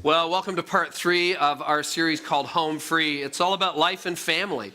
Well, welcome to part 3 of our series called Home Free. It's all about life and family.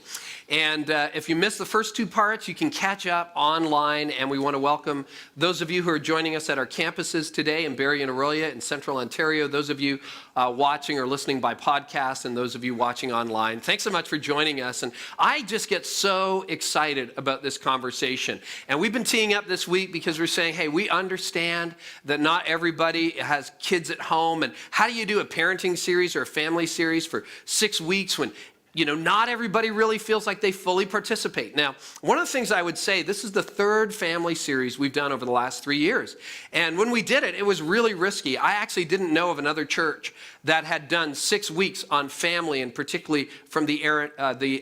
And if you missed the first 2 parts, you can catch up online. And we want to welcome those of you who are joining us at our campuses today in Barrie and Orillia in Central Ontario, those of you watching or listening by podcast, and those of you watching online. Thanks so much for joining us. And I just get so excited about this conversation. And we've been teeing up this week because we're saying, hey, we understand that not everybody has kids at home. And how do you do a parenting series or a family series for 6 weeks when not everybody really feels like they fully participate? Now, one of the things I would say, this is the 3rd family series we've done over the last 3 years. And when we did it, it was really risky. I actually didn't know of another church that had done 6 weeks on family, and particularly from the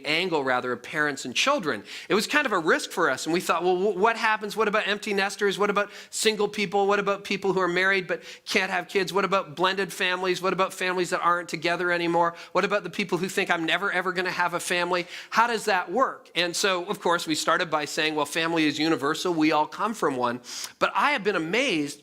angle of parents and children. It was kind of a risk for us. And we thought, well, what happens? What about empty nesters? What about single people? What about people who are married but can't have kids? What about blended families? What about families that aren't together anymore? What about the people who think I'm never, ever going to have a family? How does that work? And so, of course, we started by saying, well, family is universal. We all come from one. But I have been amazed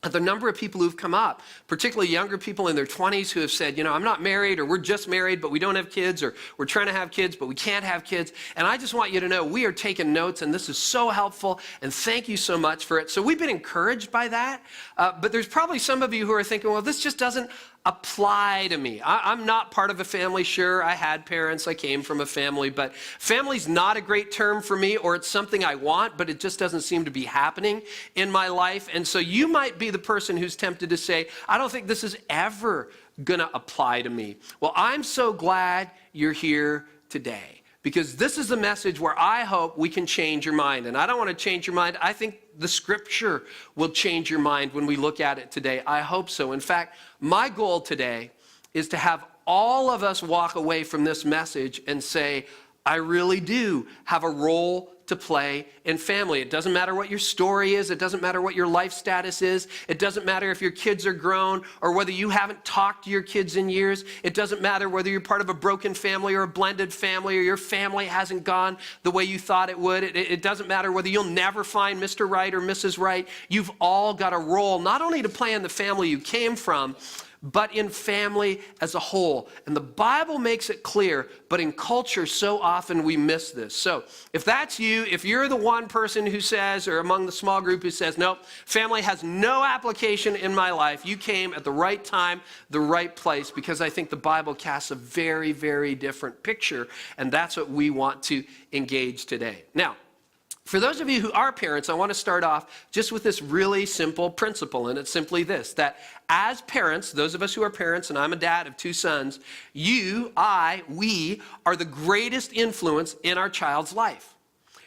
at the number of people who've come up, particularly younger people in their 20s who have said, I'm not married, or we're just married, but we don't have kids, or we're trying to have kids, but we can't have kids. And I just want you to know we are taking notes, and this is so helpful, and thank you so much for it. So we've been encouraged by that, but there's probably some of you who are thinking, well, this just doesn't apply to me. I'm not part of a family. Sure, I had parents, I came from a family, but family's not a great term for me, or it's something I want, but it just doesn't seem to be happening in my life. And so you might be the person who's tempted to say, I don't think this is ever gonna apply to me. Well, I'm so glad you're here today, because this is a message where I hope we can change your mind. And I don't want to change your mind. I think the scripture will change your mind when we look at it today. I hope so. In fact, my goal today is to have all of us walk away from this message and say, I really do have a role to play in family. It doesn't matter what your story is. It doesn't matter what your life status is. It doesn't matter if your kids are grown or whether you haven't talked to your kids in years. It doesn't matter whether you're part of a broken family or a blended family, or your family hasn't gone the way you thought it would. It doesn't matter whether you'll never find Mr. Right or Mrs. Right. You've all got a role, not only to play in the family you came from, but in family as a whole. And the Bible makes it clear, but in culture, so often we miss this. So if that's you, if you're the one person who says, or among the small group who says, nope, family has no application in my life, you came at the right time, the right place, because I think the Bible casts a very, very different picture, and that's what we want to engage today. Now, for those of you who are parents, I want to start off just with this really simple principle, and it's simply this, that as parents, those of us who are parents, and I'm a dad of 2 sons, we are the greatest influence in our child's life.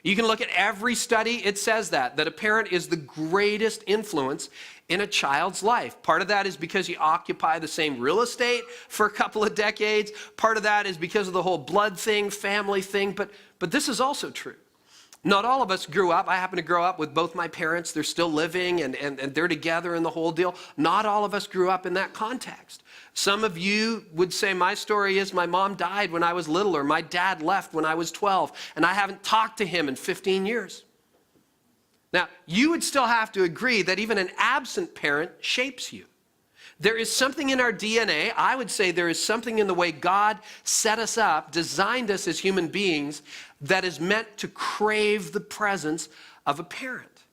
You can look at every study, it says that a parent is the greatest influence in a child's life. Part of that is because you occupy the same real estate for a couple of decades. Part of that is because of the whole blood thing, family thing, but this is also true. Not all of us grew up. I happen to grow up with both my parents. They're still living and they're together in the whole deal. Not all of us grew up in that context. Some of you would say, my story is my mom died when I was little, or my dad left when I was 12, and I haven't talked to him in 15 years. Now, you would still have to agree that even an absent parent shapes you. There is something in our DNA, I would say there is something in the way God set us up, designed us as human beings, that is meant to crave the presence of a parent.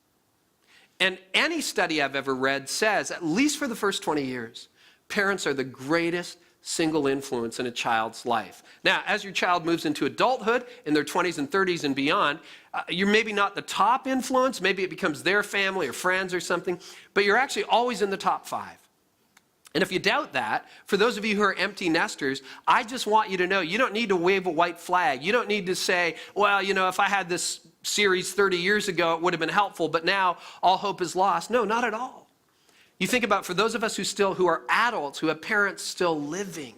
And any study I've ever read says, at least for the first 20 years, parents are the greatest single influence in a child's life. Now, as your child moves into adulthood, in their 20s and 30s and beyond, you're maybe not the top influence, maybe it becomes their family or friends or something, but you're actually always in the top 5. And if you doubt that, for those of you who are empty nesters, I just want you to know you don't need to wave a white flag. You don't need to say, well, if I had this series 30 years ago, it would have been helpful, but now all hope is lost. No, not at all. You think about, for those of us who are adults, who have parents still living,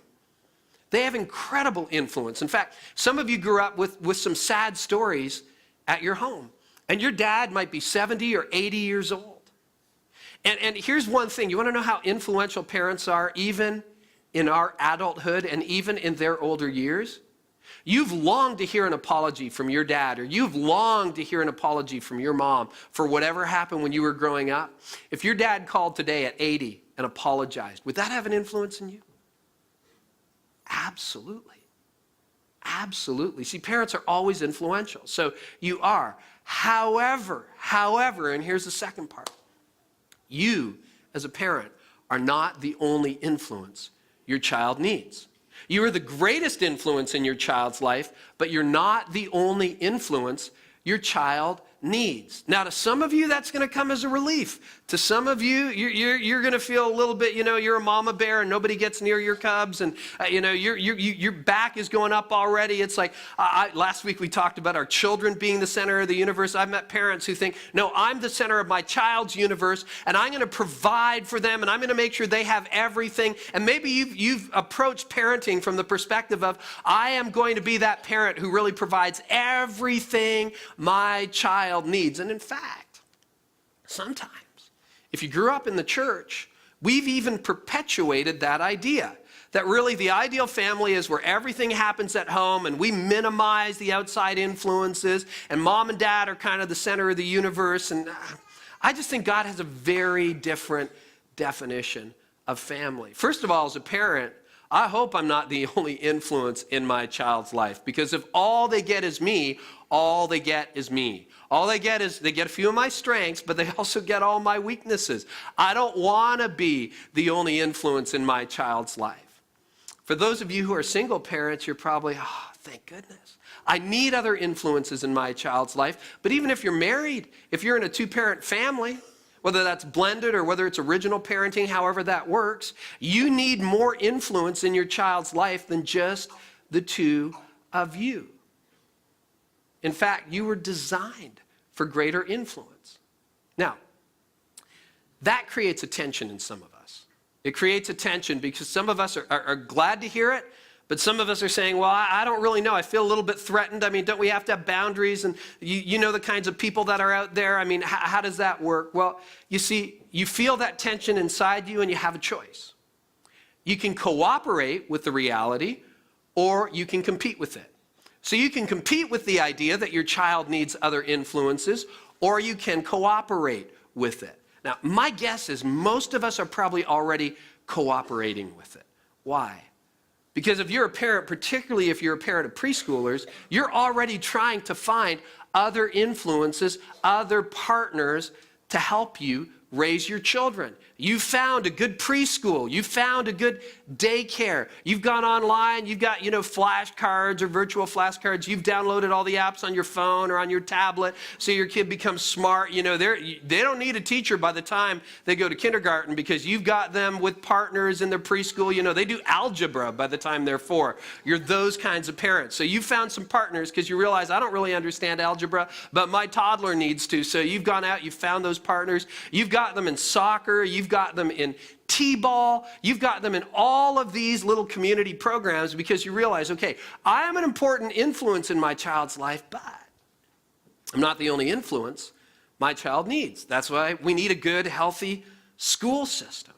they have incredible influence. In fact, some of you grew up with some sad stories at your home, and your dad might be 70 or 80 years old. And here's one thing. You want to know how influential parents are, even in our adulthood and even in their older years? You've longed to hear an apology from your dad, or you've longed to hear an apology from your mom for whatever happened when you were growing up. If your dad called today at 80 and apologized, would that have an influence in you? Absolutely. Absolutely. See, parents are always influential. So you are. However, and here's the second part. You, as a parent, are not the only influence your child needs. You are the greatest influence in your child's life, but you're not the only influence your child needs. Now, to some of you, that's going to come as a relief. To some of you, you're going to feel a little bit, you're a mama bear and nobody gets near your cubs, and your back is going up already. It's like last week we talked about our children being the center of the universe. I've met parents who think, no, I'm the center of my child's universe, and I'm going to provide for them, and I'm going to make sure they have everything. And maybe you've approached parenting from the perspective of, I am going to be that parent who really provides everything my child needs. And in fact, sometimes, if you grew up in the church, we've even perpetuated that idea, that really the ideal family is where everything happens at home and we minimize the outside influences, and mom and dad are kind of the center of the universe. And I just think God has a very different definition of family. First of all, as a parent, I hope I'm not the only influence in my child's life, because if all they get is me, all they get is me. All they get is, they get a few of my strengths, but they also get all my weaknesses. I don't want to be the only influence in my child's life. For those of you who are single parents, you're probably, oh, thank goodness. I need other influences in my child's life. But even if you're married, if you're in a 2-parent family, whether that's blended or whether it's original parenting, however that works, you need more influence in your child's life than just the 2 of you. In fact, you were designed for greater influence. Now, that creates a tension in some of us. It creates a tension because some of us are glad to hear it, but some of us are saying, well, I don't really know. I feel a little bit threatened. I mean, don't we have to have boundaries? And you know the kinds of people that are out there. I mean, how does that work? Well, you see, you feel that tension inside you and you have a choice. You can cooperate with the reality, or you can compete with it. So you can compete with the idea that your child needs other influences, or you can cooperate with it. Now, my guess is most of us are probably already cooperating with it. Why? Because if you're a parent, particularly if you're a parent of preschoolers, you're already trying to find other influences, other partners to help you raise your children. You found a good preschool. You found a good daycare. You've gone online. You've got, flashcards or virtual flashcards. You've downloaded all the apps on your phone or on your tablet so your kid becomes smart. They don't need a teacher by the time they go to kindergarten, because you've got them with partners in their preschool. They do algebra by the time they're 4. You're those kinds of parents. So you found some partners because you realize, I don't really understand algebra, but my toddler needs to. So you've gone out, you've found those partners. You've got them in soccer. You've got them in T-ball. You've got them in all of these little community programs because you realize, okay, I am an important influence in my child's life, but I'm not the only influence my child needs. That's why we need a good, healthy school system.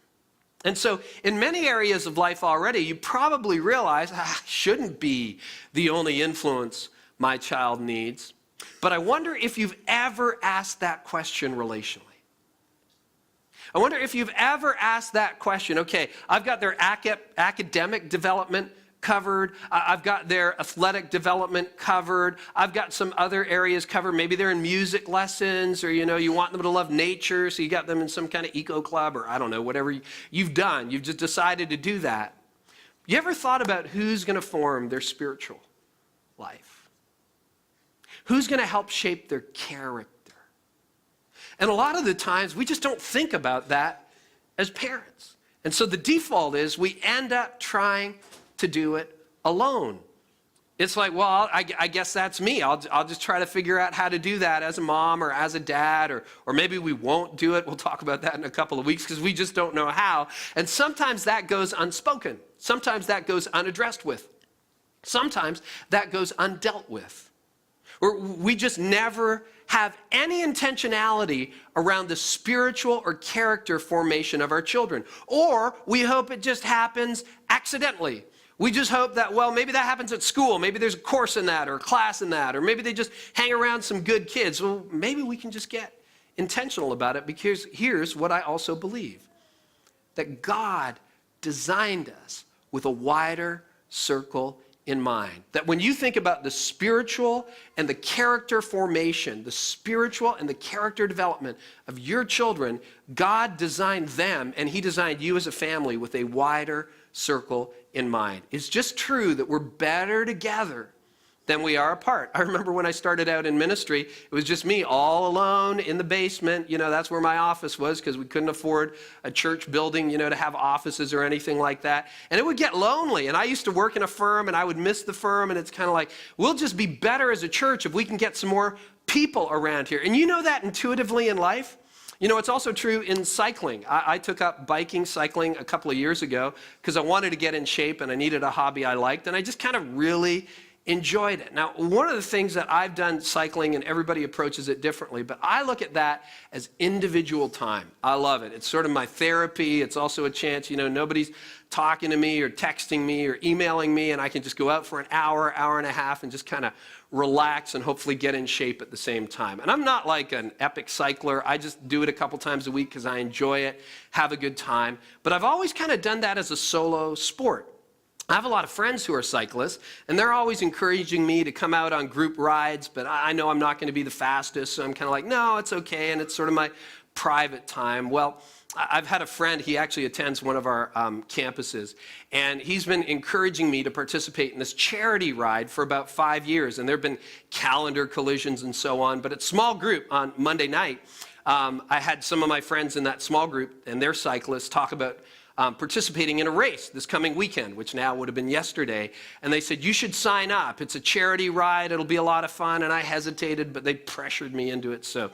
And so in many areas of life already, you probably realize, I shouldn't be the only influence my child needs. But I wonder if you've ever asked that question relationally. I wonder if you've ever asked that question. Okay, I've got their academic development covered. I've got their athletic development covered. I've got some other areas covered. Maybe they're in music lessons, or, you want them to love nature, so you got them in some kind of eco club, or I don't know, whatever you've done. You've just decided to do that. You ever thought about who's going to form their spiritual life? Who's going to help shape their character? And a lot of the times, we just don't think about that as parents. And so the default is we end up trying to do it alone. It's like, well, I guess that's me. I'll just try to figure out how to do that as a mom or as a dad, or maybe we won't do it. We'll talk about that in a couple of weeks because we just don't know how. And sometimes that goes unspoken. Sometimes that goes unaddressed with. Sometimes that goes undealt with. Or we just never have any intentionality around the spiritual or character formation of our children. Or we hope it just happens accidentally. We just hope that, well, maybe that happens at school. Maybe there's a course in that or a class in that. Or maybe they just hang around some good kids. Well, maybe we can just get intentional about it, because here's what I also believe. That God designed us with a wider circle in mind. That when you think about the spiritual and the character formation, the spiritual and the character development of your children, God designed them, and He designed you as a family with a wider circle in mind. It's just true that we're better together than we are apart. I remember when I started out in ministry, it was just me all alone in the basement. That's where my office was, because we couldn't afford a church building, to have offices or anything like that. And it would get lonely. And I used to work in a firm, and I would miss the firm. And it's kind of like, we'll just be better as a church if we can get some more people around here. And you know that intuitively in life. It's also true in cycling. I took up biking, cycling a couple of years ago because I wanted to get in shape and I needed a hobby I liked, and I just kind of really enjoyed it. Now, one of the things that I've done cycling, and everybody approaches it differently, but I look at that as individual time. I love it. It's sort of my therapy. It's also a chance, nobody's talking to me or texting me or emailing me, and I can just go out for an hour, hour and a half, and just kind of relax and hopefully get in shape at the same time. And I'm not like an epic cycler. I just do it a couple times a week because I enjoy it, have a good time. But I've always kind of done that as a solo sport. I have a lot of friends who are cyclists, and they're always encouraging me to come out on group rides, but I know I'm not going to be the fastest, so I'm kind of like, no, it's okay, and it's sort of my private time. Well, I've had a friend, he actually attends one of our campuses, and he's been encouraging me to participate in this charity ride for about 5 years, and there have been calendar collisions and so on, but at small group on Monday night, I had some of my friends in that small group, and they're cyclists, talk about participating in a race this coming weekend, which now would have been yesterday. And they said, you should sign up. It's a charity ride. It'll be a lot of fun. And I hesitated, but they pressured me into it. So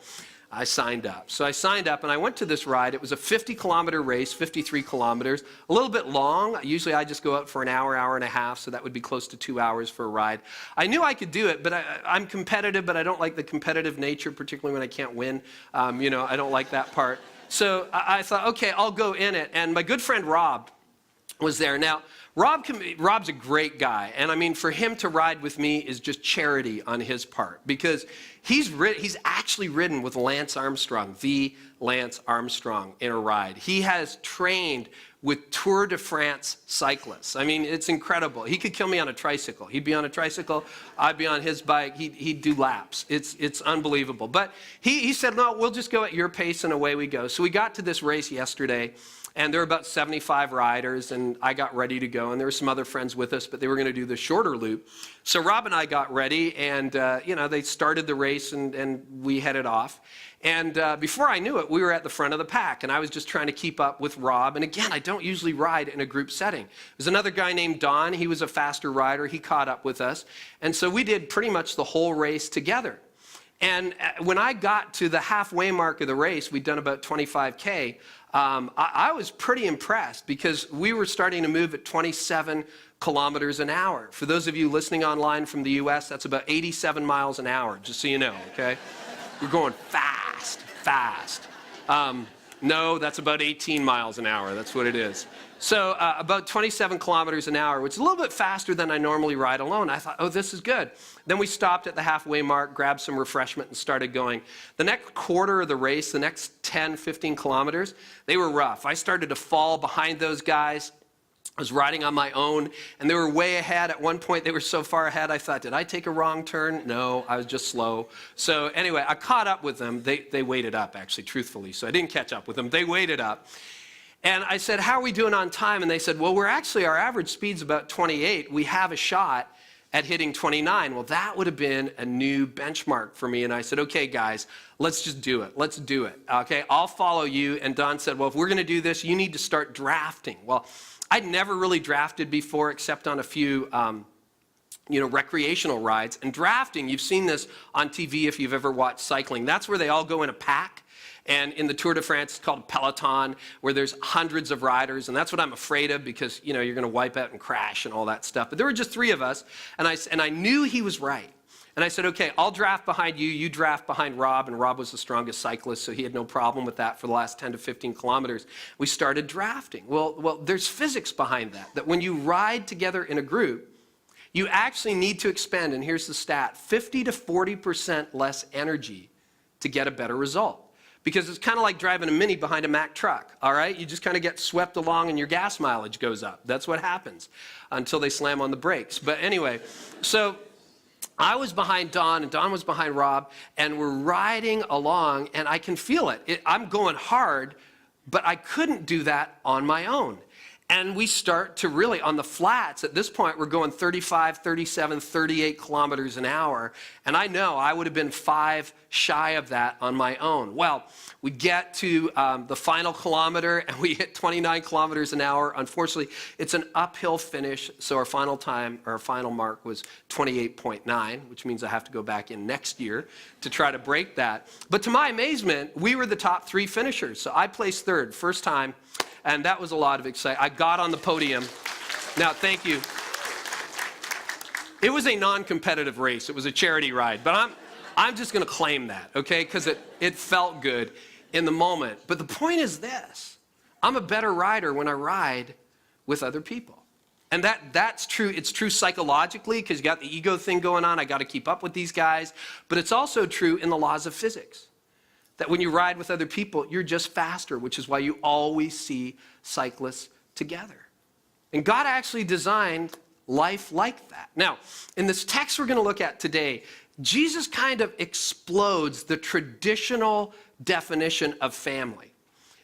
I signed up. So I signed up and I went to this ride. It was a 50-kilometer race, 53 kilometers, a little bit long. Usually I just go out for an hour, hour and a half. So that would be close to 2 hours for a ride. I knew I could do it, but I'm competitive, but I don't like the competitive nature, particularly when I can't win. I don't like that part. So I thought, okay, I'll go in it. And my good friend Rob was there. Now, Rob's a great guy. And I mean, for him to ride with me is just charity on his part, because he's actually ridden with Lance Armstrong, the Lance Armstrong, in a ride. He has trained with Tour de France cyclists. I mean, it's incredible. He could kill me on a tricycle. He'd be on a tricycle, I'd be on his bike, he'd do laps. It's unbelievable. But he said, no, we'll just go at your pace, and away we go. So we got to this race yesterday, and there were about 75 riders, and I got ready to go, and there were some other friends with us, but they were going to do the shorter loop. So Rob and I got ready, and they started the race, and we headed off. And before I knew it, we were at the front of the pack, and I was just trying to keep up with Rob. And again, I don't usually ride in a group setting. There's another guy named Don. He was a faster rider. He caught up with us. And so we did pretty much the whole race together. And when I got to the halfway mark of the race, we'd done about 25K, I was pretty impressed, because we were starting to move at 27 kilometers an hour. For those of you listening online from the U.S., that's about 87 miles an hour, just so you know, okay? We're going fast. No, that's about 18 miles an hour. That's what it is. So about 27 kilometers an hour, which is a little bit faster than I normally ride alone. I thought, oh, this is good. Then we stopped at the halfway mark, grabbed some refreshment, and started going. The next quarter of the race, the next 10, 15 kilometers, they were rough. I started to fall behind those guys. I was riding on my own, and they were way ahead. At one point, they were so far ahead, I thought, did I take a wrong turn? No, I was just slow. So anyway, I caught up with them. They waited up, actually, truthfully. So I didn't catch up with them. They waited up. And I said, how are we doing on time? And they said, well, our average speed's about 28. We have a shot at hitting 29. Well, that would have been a new benchmark for me. And I said, okay, guys, let's just do it. Let's do it. Okay, I'll follow you. And Don said, well, if we're going to do this, you need to start drafting. Well, I'd never really drafted before except on a few recreational rides. And drafting, you've seen this on TV if you've ever watched cycling. That's where they all go in a pack. And in the Tour de France, it's called peloton, where there's hundreds of riders. And that's what I'm afraid of because, you're going to wipe out and crash and all that stuff. But there were just 3 of us. And I knew he was right. And I said, okay, I'll draft behind you. You draft behind Rob. And Rob was the strongest cyclist, so he had no problem with that for the last 10 to 15 kilometers. We started drafting. Well, there's physics behind that when you ride together in a group, you actually need to expend, and here's the stat, 50 to 40% less energy to get a better result. Because it's kind of like driving a Mini behind a Mack truck, all right? You just kind of get swept along and your gas mileage goes up. That's what happens until they slam on the brakes. But anyway, so I was behind Don and Don was behind Rob, and we're riding along, and I can feel it. I'm going hard, but I couldn't do that on my own. And we start to really, on the flats, at this point, we're going 35, 37, 38 kilometers an hour. And I know I would have been 5 shy of that on my own. Well, we get to the final kilometer, and we hit 29 kilometers an hour. Unfortunately, it's an uphill finish, so our final time, or our final mark was 28.9, which means I have to go back in next year to try to break that. But to my amazement, we were the top 3 finishers. So I placed 3rd, first time. And that was a lot of excitement. I got on the podium. Now, thank you. It was a non-competitive race. It was a charity ride. But I'm just going to claim that, okay? Because it felt good in the moment. But the point is this. I'm a better rider when I ride with other people. And that's true. It's true psychologically because you got the ego thing going on. I got to keep up with these guys. But it's also true in the laws of physics. That when you ride with other people, you're just faster, which is why you always see cyclists together. And God actually designed life like that. Now, in this text we're going to look at today, Jesus kind of explodes the traditional definition of family.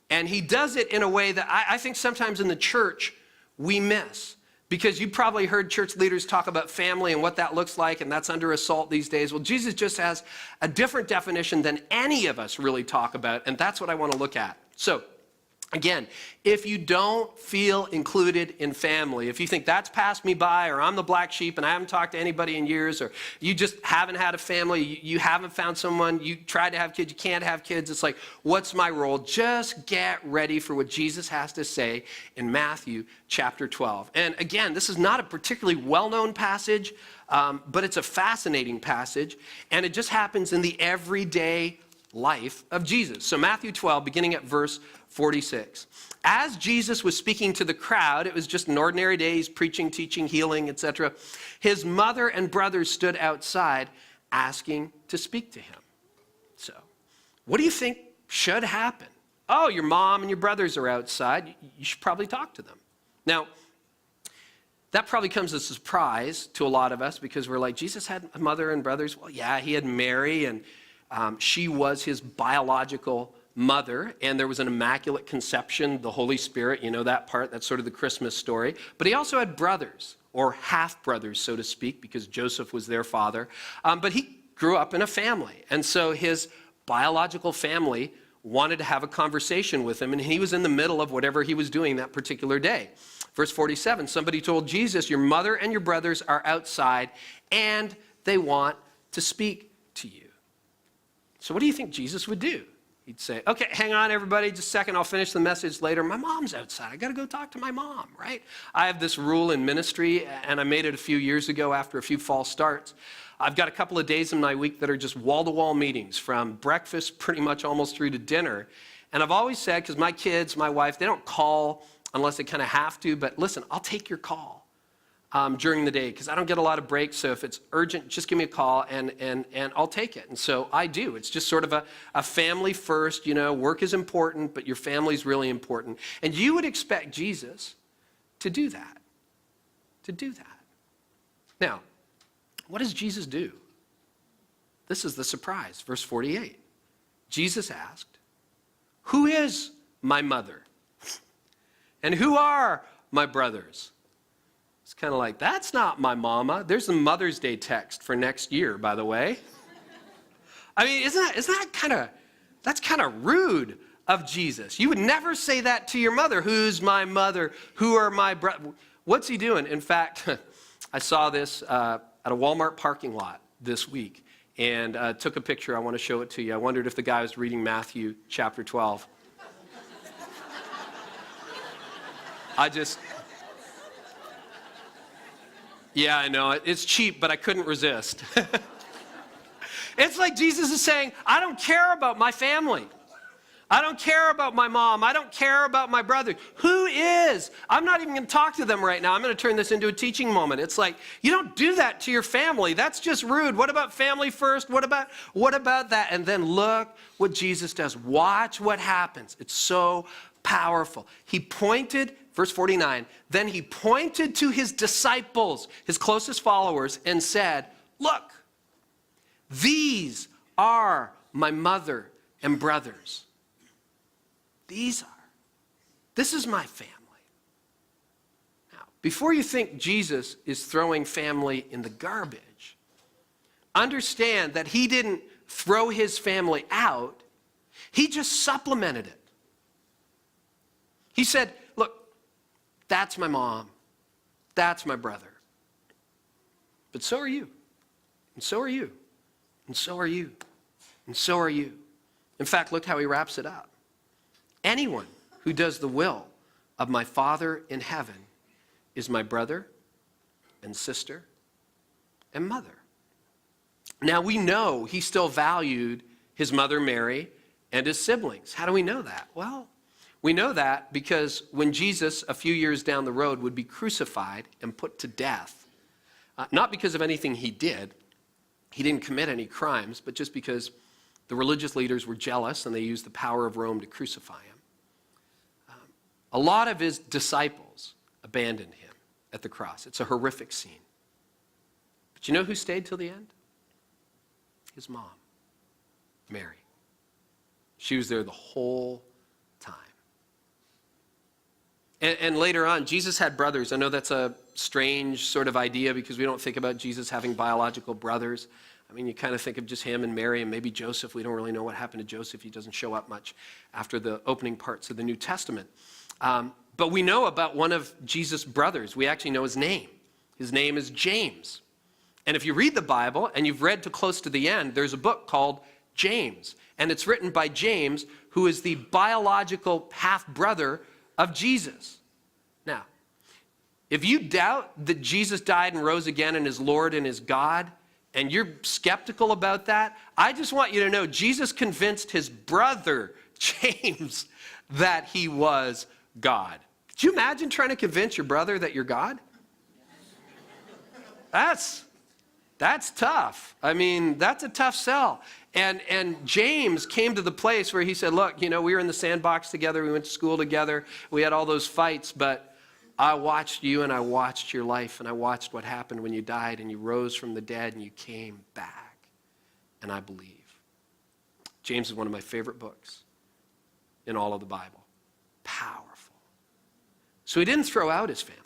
And he does it in a way that I think sometimes in the church we miss. Because you probably heard church leaders talk about family and what that looks like, and that's under assault these days. Well, Jesus just has a different definition than any of us really talk about, and that's what I want to look at. So, again, if you don't feel included in family, if you think that's passed me by, or I'm the black sheep and I haven't talked to anybody in years, or you just haven't had a family, you haven't found someone, you tried to have kids, you can't have kids, it's like, what's my role? Just get ready for what Jesus has to say in Matthew chapter 12. And again, this is not a particularly well-known passage, but it's a fascinating passage, and it just happens in the everyday life of Jesus. So Matthew 12, beginning at verse 46. As Jesus was speaking to the crowd, it was just an ordinary day, he's preaching, teaching, healing, etc. His mother and brothers stood outside asking to speak to him. So, what do you think should happen? Oh, your mom and your brothers are outside. You should probably talk to them. Now, that probably comes as a surprise to a lot of us because we're like, Jesus had a mother and brothers. Well, yeah, he had Mary, and she was his biological mother, and there was an immaculate conception, the Holy Spirit, you know that part, that's sort of the Christmas story. But he also had brothers, or half-brothers, so to speak, because Joseph was their father. But he grew up in a family, and so his biological family wanted to have a conversation with him, and he was in the middle of whatever he was doing that particular day. Verse 47, somebody told Jesus, your mother and your brothers are outside, and they want to speak to you. So what do you think Jesus would do? He'd say, okay, hang on, everybody, just a second. I'll finish the message later. My mom's outside. I got to go talk to my mom, right? I have this rule in ministry, and I made it a few years ago after a few false starts. I've got a couple of days in my week that are just wall-to-wall meetings, from breakfast pretty much almost through to dinner. And I've always said, because my kids, my wife, they don't call unless they kind of have to. But listen, I'll take your call during the day because I don't get a lot of breaks. So if it's urgent, just give me a call and I'll take it. And so I do. It's just sort of a family first. Work is important, but your family's really important. And you would expect Jesus to do that. Now, what does Jesus do? This is the surprise. Verse 48. Jesus asked, "Who is my mother? And who are my brothers?" It's kind of like, that's not my mama. There's the Mother's Day text for next year, by the way. I mean, isn't that kind of rude of Jesus? You would never say that to your mother. Who's my mother? Who are my brothers? What's he doing? In fact, I saw this at a Walmart parking lot this week and took a picture. I want to show it to you. I wondered if the guy was reading Matthew chapter 12. Yeah, I know. It's cheap, but I couldn't resist. It's like Jesus is saying, I don't care about my family. I don't care about my mom. I don't care about my brother. Who is? I'm not even going to talk to them right now. I'm going to turn this into a teaching moment. It's like, you don't do that to your family. That's just rude. What about family first? What about that? And then look what Jesus does. Watch what happens. It's so powerful. He pointed, verse 49, then he pointed to his disciples, his closest followers, and said, "Look, these are my mother and brothers. This is my family." Now, before you think Jesus is throwing family in the garbage, understand that he didn't throw his family out, he just supplemented it. He said, "Look, that's my mom, that's my brother, but so are you, and so are you, and so are you, and so are you." In fact, look how he wraps it up. "Anyone who does the will of my Father in heaven is my brother and sister and mother." Now we know he still valued his mother Mary and his siblings. How do we know that? Well, we know that because when Jesus, a few years down the road, would be crucified and put to death, not because of anything he did, he didn't commit any crimes, but just because the religious leaders were jealous and they used the power of Rome to crucify him. A lot of his disciples abandoned him at the cross. It's a horrific scene. But you know who stayed till the end? His mom, Mary. She was there the whole time. And later on, Jesus had brothers. I know that's a strange sort of idea because we don't think about Jesus having biological brothers. I mean, you kind of think of just him and Mary and maybe Joseph. We don't really know what happened to Joseph. He doesn't show up much after the opening parts of the New Testament. But we know about one of Jesus' brothers. We actually know his name. His name is James. And if you read the Bible and you've read to close to the end, there's a book called James. And it's written by James, who is the biological half-brother of Jesus. Now, if you doubt that Jesus died and rose again and is Lord and is God, and you're skeptical about that, I just want you to know Jesus convinced his brother, James, that he was God. Could you imagine trying to convince your brother that you're God? That's tough. I mean, that's a tough sell. And James came to the place where he said, "Look, we were in the sandbox together. We went to school together. We had all those fights, but I watched you and I watched your life and I watched what happened when you died and you rose from the dead and you came back. And I believe." James is one of my favorite books in all of the Bible. Powerful. So he didn't throw out his family,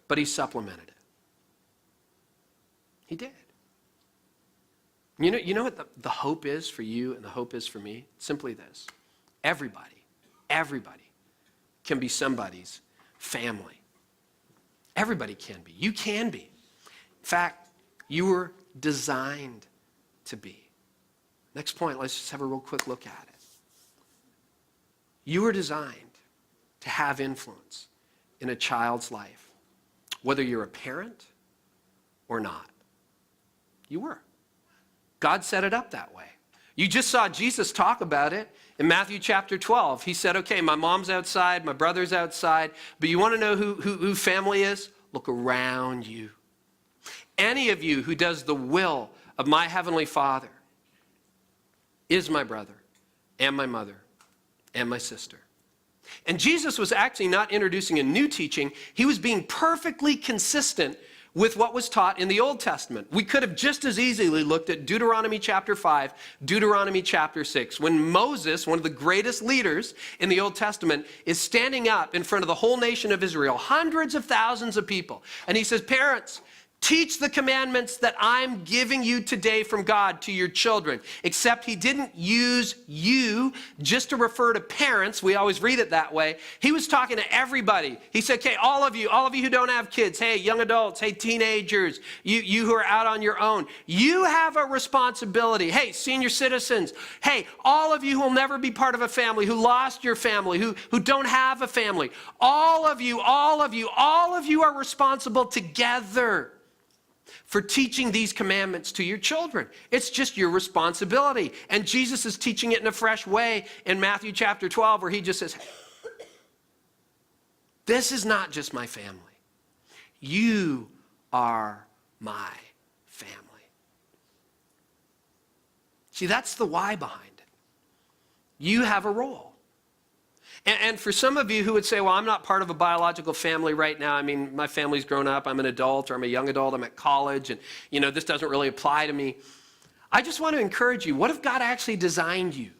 but he supplemented it. He did. You know what the hope is for you and the hope is for me? Simply this. Everybody can be somebody's family. Everybody can be. You can be. In fact, you were designed to be. Next point, let's just have a real quick look at it. You were designed to have influence in a child's life, whether you're a parent or not. You were. God set it up that way. You just saw Jesus talk about it In Matthew chapter 12, he said, okay, my mom's outside, my brother's outside, but you want to know who family is? Look around you. Any of you who does the will of my heavenly Father is my brother and my mother and my sister. And Jesus was actually not introducing a new teaching. He was being perfectly consistent with what was taught in the Old Testament. We could have just as easily looked at Deuteronomy chapter 5, Deuteronomy chapter 6, when Moses, one of the greatest leaders in the Old Testament, is standing up in front of the whole nation of Israel, hundreds of thousands of people. And he says, parents, teach the commandments that I'm giving you today from God to your children. Except he didn't use you just to refer to parents. We always read it that way. He was talking to everybody. He said, okay, all of you who don't have kids, hey, young adults, hey, teenagers, you who are out on your own, you have a responsibility. Hey, senior citizens, hey, all of you who will never be part of a family, who lost your family, who don't have a family, all of you are responsible together for teaching these commandments to your children. It's just your responsibility. And Jesus is teaching it in a fresh way in Matthew chapter 12, where he just says, this is not just my family. You are my family. See, that's the why behind it. You have a role. And for some of you who would say, well, I'm not part of a biological family right now. I mean, my family's grown up. I'm an adult, or I'm a young adult. I'm at college, and, this doesn't really apply to me. I just want to encourage you. What if God actually designed you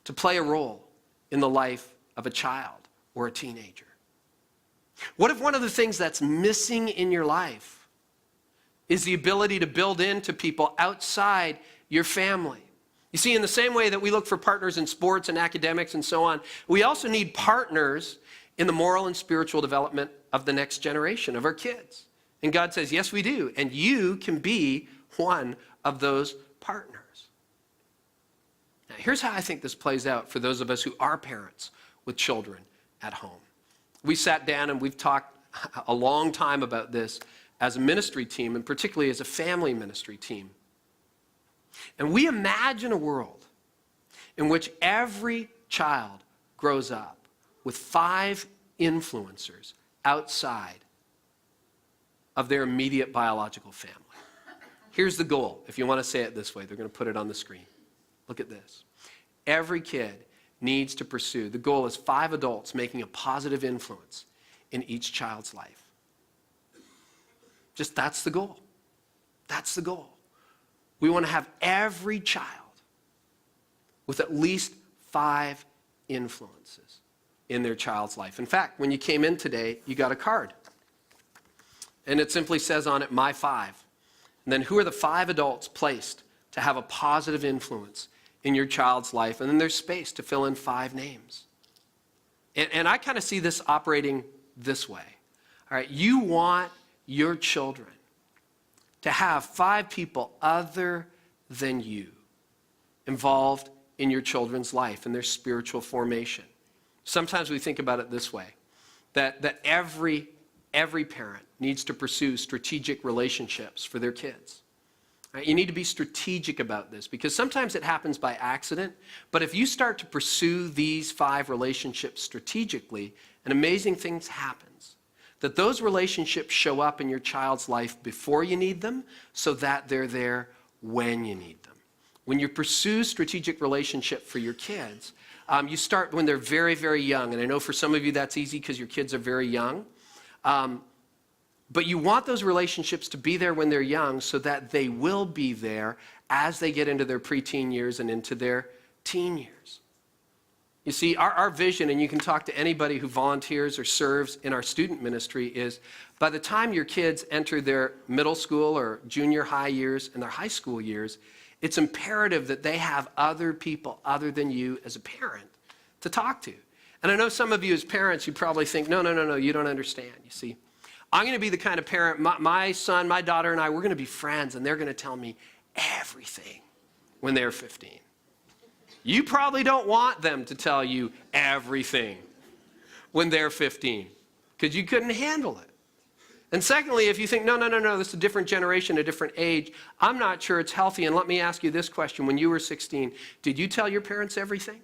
to play a role in the life of a child or a teenager? What if one of the things that's missing in your life is the ability to build into people outside your family? You see, in the same way that we look for partners in sports and academics and so on, we also need partners in the moral and spiritual development of the next generation, of our kids. And God says, yes, we do. And you can be one of those partners. Now, here's how I think this plays out for those of us who are parents with children at home. We sat down and we've talked a long time about this as a ministry team, and particularly as a family ministry team. And we imagine a world in which every child grows up with 5 influencers outside of their immediate biological family. Here's the goal. If you want to say it this way, they're going to put it on the screen. Look at this. Every kid needs to pursue, the goal is 5 adults making a positive influence in each child's life. Just that's the goal. That's the goal. We want to have every child with at least 5 influences in their child's life. In fact, when you came in today, you got a card. And it simply says on it, my 5. And then who are the 5 adults placed to have a positive influence in your child's life? And then there's space to fill in 5 names. And I kind of see this operating this way. All right, you want your children to have 5 people other than you involved in your children's life and their spiritual formation. Sometimes we think about it this way, that every parent needs to pursue strategic relationships for their kids. Right? You need to be strategic about this, because sometimes it happens by accident, but if you start to pursue these 5 relationships strategically, an amazing thing happens. That those relationships show up in your child's life before you need them, so that they're there when you need them. When you pursue strategic relationship for your kids, you start when they're very, very young. And I know for some of you that's easy because your kids are very young. But you want those relationships to be there when they're young, so that they will be there as they get into their preteen years and into their teen years. You see, our vision, and you can talk to anybody who volunteers or serves in our student ministry, is by the time your kids enter their middle school or junior high years and their high school years, it's imperative that they have other people other than you as a parent to talk to. And I know some of you as parents, you probably think, no, you don't understand. You see, I'm going to be the kind of parent, my son, my daughter, and I, we're going to be friends, and they're going to tell me everything when they're 15. You probably don't want them to tell you everything when they're 15, because you couldn't handle it. And secondly, if you think, no, this is a different generation, a different age, I'm not sure it's healthy. And let me ask you this question. When you were 16, did you tell your parents everything?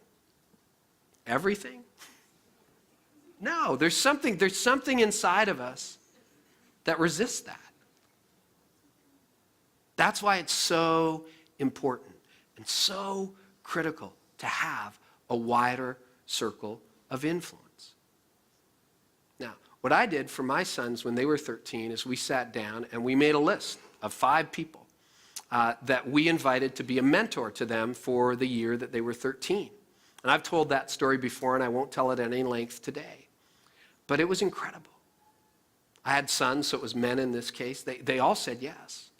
Everything? No, there's something inside of us that resists that. That's why it's so important and so critical to have a wider circle of influence. Now, what I did for my sons when they were 13 is we sat down and we made a list of 5 people that we invited to be a mentor to them for the year that they were 13. And I've told that story before, and I won't tell it at any length today. But it was incredible. I had sons, so it was men in this case. They all said yes.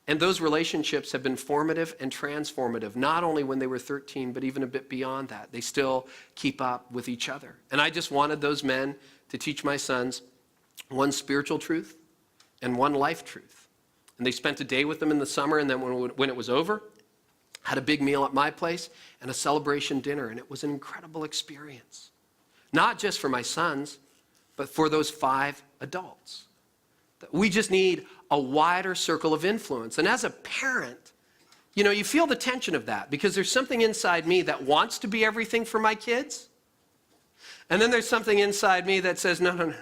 And those relationships have been formative and transformative, not only when they were 13, but even a bit beyond that. They still keep up with each other. And I just wanted those men to teach my sons one spiritual truth and one life truth. And they spent a day with them in the summer, and then when it was over, had a big meal at my place and a celebration dinner. And it was an incredible experience. Not just for my sons, but for those 5 adults. We just need a wider circle of influence. And as a parent, you feel the tension of that because there's something inside me that wants to be everything for my kids. And then there's something inside me that says, no,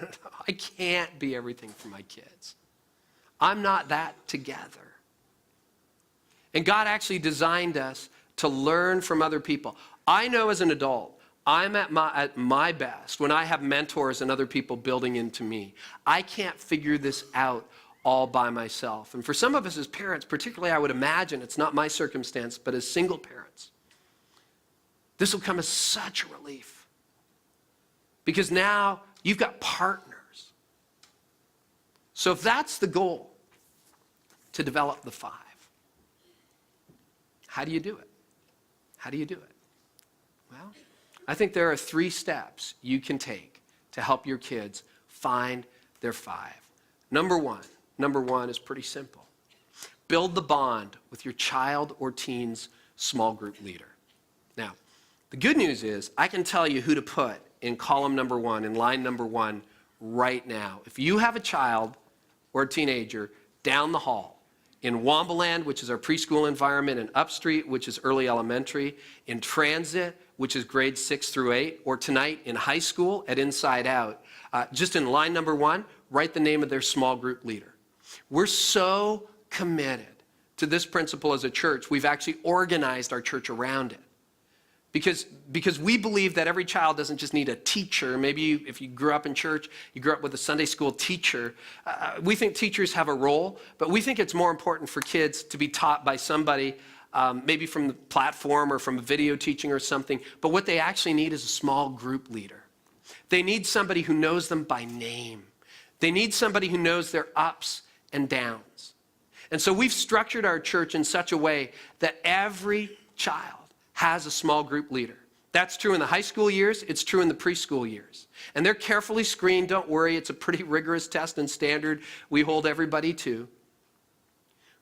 I can't be everything for my kids. I'm not that together. And God actually designed us to learn from other people. I know as an adult, I'm at my best when I have mentors and other people building into me. I can't figure this out all by myself. And for some of us as parents, particularly I would imagine, it's not my circumstance, but as single parents, this will come as such a relief. Because now you've got partners. So if that's the goal, to develop the 5, how do you do it? How do you do it? Well, I think there are 3 steps you can take to help your kids find their 5. Number one is pretty simple. Build the bond with your child or teen's small group leader. Now, the good news is I can tell you who to put in column number 1, in line number 1 right now. If you have a child or a teenager down the hall, in Wombaland, which is our preschool environment, in Upstreet, which is early elementary, in Transit, which is grades 6 through 8, or tonight in high school at Inside Out, just in line number 1, write the name of their small group leader. We're so committed to this principle as a church, we've actually organized our church around it. Because we believe that every child doesn't just need a teacher. Maybe if you grew up in church, you grew up with a Sunday school teacher. We think teachers have a role, but we think it's more important for kids to be taught by somebody, maybe from the platform or from a video teaching or something. But what they actually need is a small group leader. They need somebody who knows them by name. They need somebody who knows their ups and downs. And so we've structured our church in such a way that every child has a small group leader. That's true in the high school years. It's true in the preschool years. And they're carefully screened. Don't worry. It's a pretty rigorous test and standard we hold everybody to.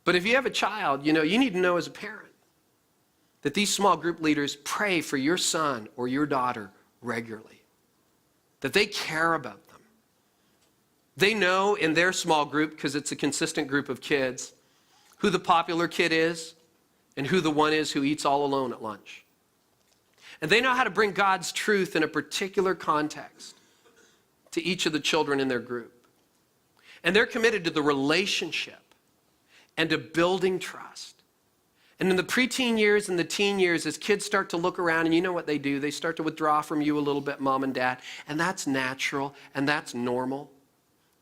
But if you have a child, you need to know as a parent that these small group leaders pray for your son or your daughter regularly, that they care about them. They know in their small group, because it's a consistent group of kids, who the popular kid is, and who the one is who eats all alone at lunch. And they know how to bring God's truth in a particular context to each of the children in their group. And they're committed to the relationship and to building trust. And in the preteen years and the teen years, as kids start to look around, and you know what they do, they start to withdraw from you a little bit, mom and dad, and that's natural and that's normal.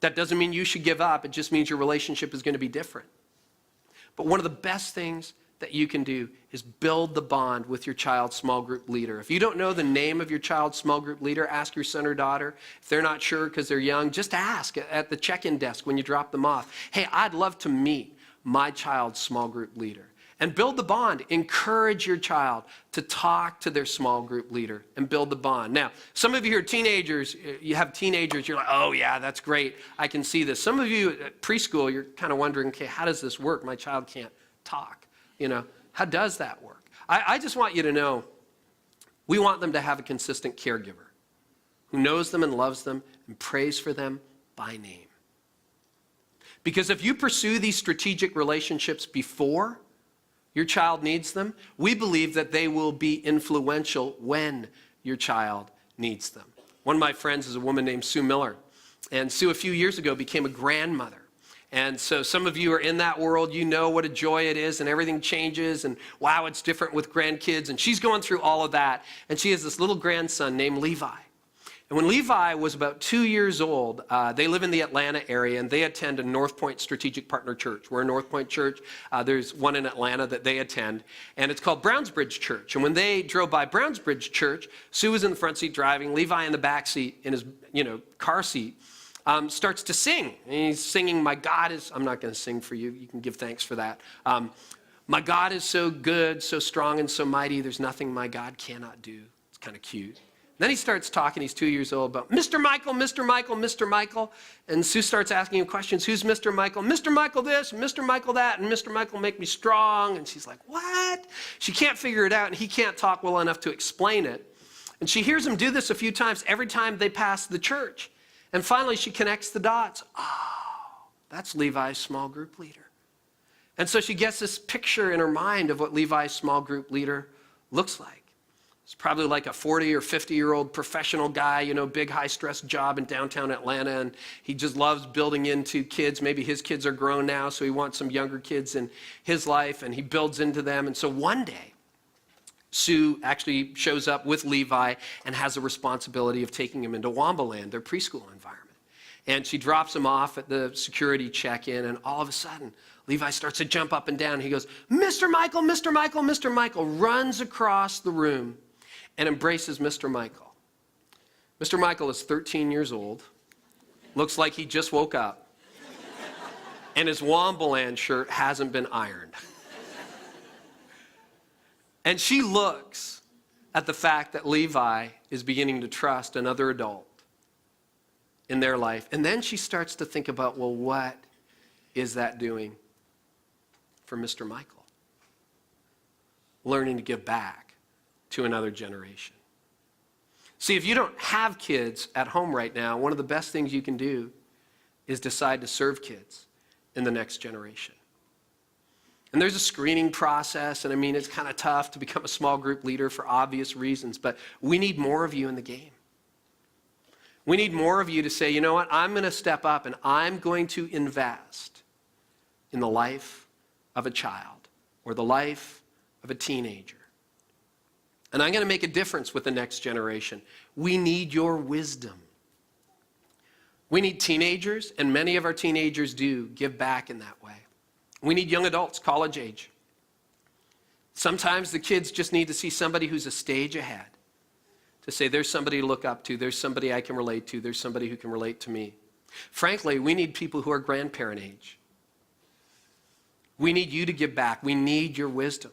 That doesn't mean you should give up. It just means your relationship is going to be different. But one of the best things that you can do is build the bond with your child's small group leader. If you don't know the name of your child's small group leader, ask your son or daughter. If they're not sure because they're young, just ask at the check-in desk when you drop them off. Hey, I'd love to meet my child's small group leader. And build the bond. Encourage your child to talk to their small group leader and build the bond. Now, some of you are teenagers, you have teenagers, you're like, oh yeah, that's great, I can see this. Some of you at preschool, you're kind of wondering, okay, how does this work? My child can't talk. How does that work? I just want you to know, we want them to have a consistent caregiver who knows them and loves them and prays for them by name. Because if you pursue these strategic relationships before your child needs them, we believe that they will be influential when your child needs them. One of my friends is a woman named Sue Miller. And Sue, a few years ago, became a grandmother. And so some of you are in that world, you know what a joy it is, and everything changes, and wow, it's different with grandkids. And she's going through all of that. And she has this little grandson named Levi. And when Levi was about 2 years old, they live in the Atlanta area, and they attend a North Point Strategic Partner Church. We're a North Point church. There's one in Atlanta that they attend, and it's called Brownsbridge Church. And when they drove by Brownsbridge Church, Sue was in the front seat driving, Levi in the back seat in his car seat, starts to sing. And he's singing, "My God is," I'm not going to sing for you. You can give thanks for that. "My God is so good, so strong, and so mighty. There's nothing my God cannot do." It's kind of cute. Then he starts talking, he's 2 years old, about Mr. Michael, Mr. Michael, Mr. Michael. And Sue starts asking him questions. "Who's Mr. Michael?" "Mr. Michael this, and Mr. Michael that, and Mr. Michael make me strong." And she's like, "What?" She can't figure it out, and he can't talk well enough to explain it. And she hears him do this a few times every time they pass the church. And finally, she connects the dots. Oh, that's Levi's small group leader. And so she gets this picture in her mind of what Levi's small group leader looks like. It's probably like a 40 or 50-year-old professional guy, big high-stress job in downtown Atlanta, and he just loves building into kids. Maybe his kids are grown now, so he wants some younger kids in his life, and he builds into them. And so one day, Sue actually shows up with Levi and has the responsibility of taking him into Wambaland, their preschool environment. And she drops him off at the security check-in, and all of a sudden, Levi starts to jump up and down. He goes, "Mr. Michael, Mr. Michael, Mr. Michael," runs across the room and embraces Mr. Michael. Mr. Michael is 13 years old, looks like he just woke up, and his Wambaland shirt hasn't been ironed. And she looks at the fact that Levi is beginning to trust another adult in their life. And then she starts to think about, well, what is that doing for Mr. Michael? Learning to give back to another generation. See, if you don't have kids at home right now, one of the best things you can do is decide to serve kids in the next generation. And there's a screening process, and it's kind of tough to become a small group leader for obvious reasons, but we need more of you in the game. We need more of you to say, you know what, I'm going to step up and I'm going to invest in the life of a child or the life of a teenager. And I'm going to make a difference with the next generation. We need your wisdom. We need teenagers, and many of our teenagers do give back in that way. We need young adults, college age. Sometimes the kids just need to see somebody who's a stage ahead, to say there's somebody to look up to, there's somebody I can relate to, there's somebody who can relate to me. Frankly, we need people who are grandparent age. We need you to give back. We need your wisdom.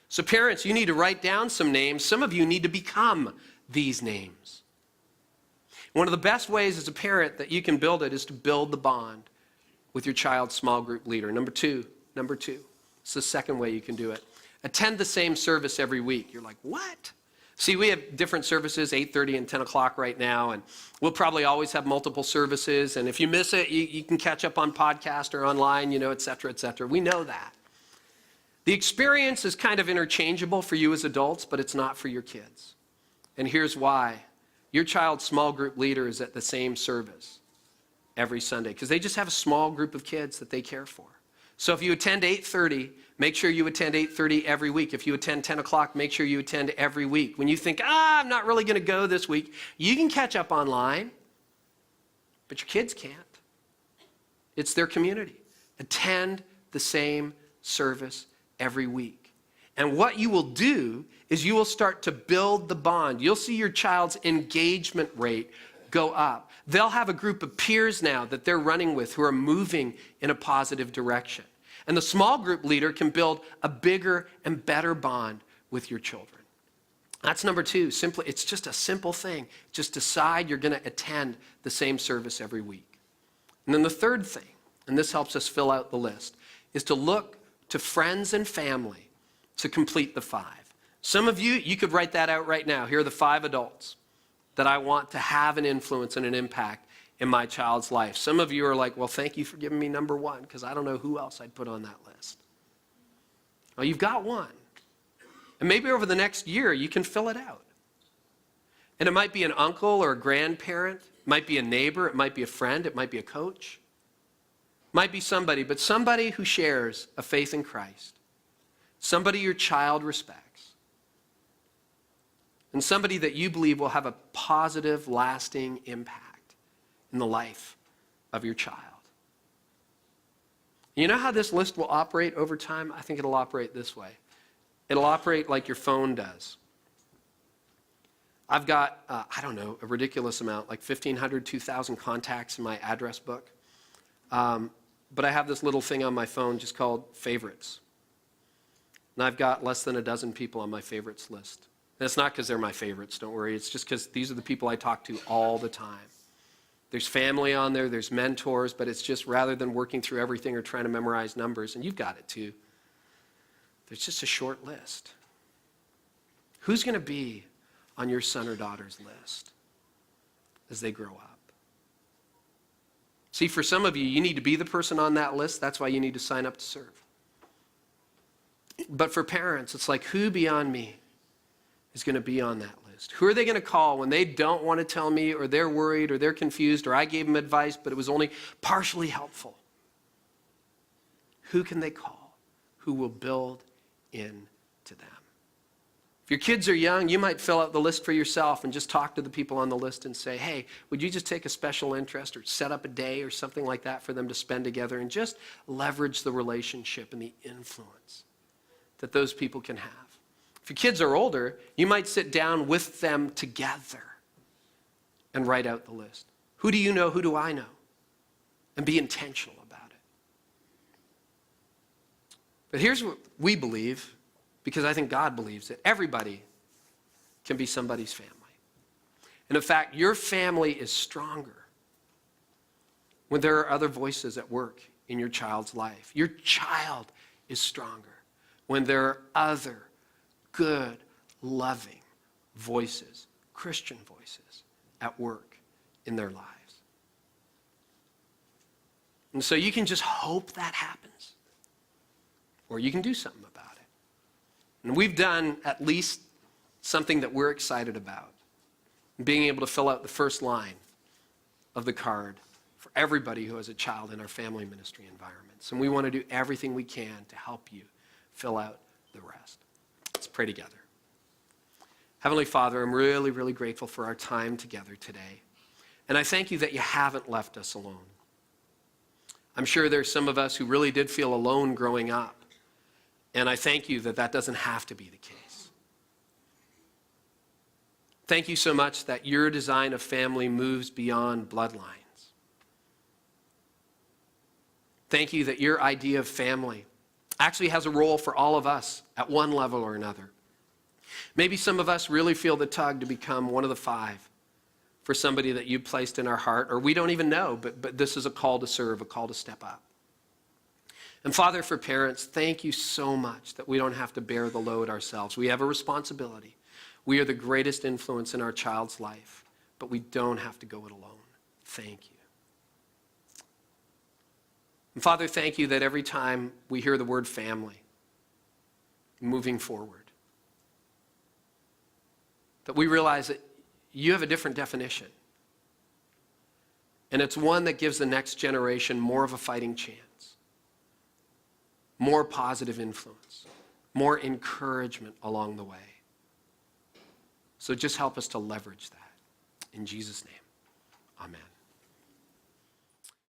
So parents, you need to write down some names. Some of you need to become these names. One of the best ways as a parent that you can build it is to build the bond with your child's small group leader. Number two, it's the second way you can do it. Attend the same service every week. You're like, what? See, we have different services, 8:30 and 10 o'clock right now, and we'll probably always have multiple services. And if you miss it, you can catch up on podcast or online, et cetera, et cetera. We know that. The experience is kind of interchangeable for you as adults, but it's not for your kids. And here's why. Your child's small group leader is at the same service every Sunday because they just have a small group of kids that they care for. So if you attend 8:30, make sure you attend 8:30 every week. If you attend 10 o'clock, make sure you attend every week. When you think, I'm not really going to go this week, you can catch up online, but your kids can't. It's their community. Attend the same service every week. And what you will do is you will start to build the bond. You'll see your child's engagement rate go up. They'll have a group of peers now that they're running with who are moving in a positive direction. And the small group leader can build a bigger and better bond with your children. That's number two. Simply, it's just a simple thing. Just decide you're going to attend the same service every week. And then the third thing, and this helps us fill out the list, is to look to friends and family to complete the 5. Some of you could write that out right now. Here are the 5 adults that I want to have an influence and an impact in my child's life. Some of you are like, well, thank you for giving me number one, because I don't know who else I'd put on that list. Well, you've got one. And maybe over the next year, you can fill it out. And it might be an uncle or a grandparent. It might be a neighbor. It might be a friend. It might be a coach. It might be somebody, but somebody who shares a faith in Christ. Somebody your child respects. And somebody that you believe will have a positive, lasting impact in the life of your child. You know how this list will operate over time? I think it'll operate this way. It'll operate like your phone does. I've got, a ridiculous amount, like 1,500, 2,000 contacts in my address book. But I have this little thing on my phone just called favorites. And I've got less than a dozen people on my favorites list. And it's not because they're my favorites, don't worry. It's just because these are the people I talk to all the time. There's family on there, there's mentors, but it's just rather than working through everything or trying to memorize numbers, and you've got it too, there's just a short list. Who's going to be on your son or daughter's list as they grow up? See, for some of you, you need to be the person on that list. That's why you need to sign up to serve. But for parents, it's like, who beyond me is going to be on that list? Who are they going to call when they don't want to tell me, or they're worried, or they're confused, or I gave them advice, but it was only partially helpful? Who can they call who will build into them? If your kids are young, you might fill out the list for yourself and just talk to the people on the list and say, hey, would you just take a special interest or set up a day or something like that for them to spend together, and just leverage the relationship and the influence that those people can have. If your kids are older, you might sit down with them together and write out the list. Who do you know? Who do I know? And be intentional about it. But here's what we believe, because I think God believes it. Everybody can be somebody's family. And in fact, your family is stronger when there are other voices at work in your child's life. Your child is stronger when there are other good, loving voices, Christian voices, at work in their lives. And so you can just hope that happens, or you can do something about it. And we've done at least something that we're excited about, being able to fill out the first line of the card for everybody who has a child in our family ministry environments. And we want to do everything we can to help you fill out the rest. Let's pray together. Heavenly Father, I'm really, really grateful for our time together today. And I thank you that you haven't left us alone. I'm sure there's some of us who really did feel alone growing up. And I thank you that that doesn't have to be the case. Thank you so much that your design of family moves beyond bloodlines. Thank you that your idea of family actually has a role for all of us at one level or another. Maybe some of us really feel the tug to become one of the 5 for somebody that you placed in our heart, or we don't even know, but this is a call to serve, a call to step up. And Father, for parents, thank you so much that we don't have to bear the load ourselves. We have a responsibility. We are the greatest influence in our child's life, but we don't have to go it alone. Thank you. And Father, thank you that every time we hear the word family, moving forward, that we realize that you have a different definition. And it's one that gives the next generation more of a fighting chance, more positive influence, more encouragement along the way. So just help us to leverage that. In Jesus' name, amen.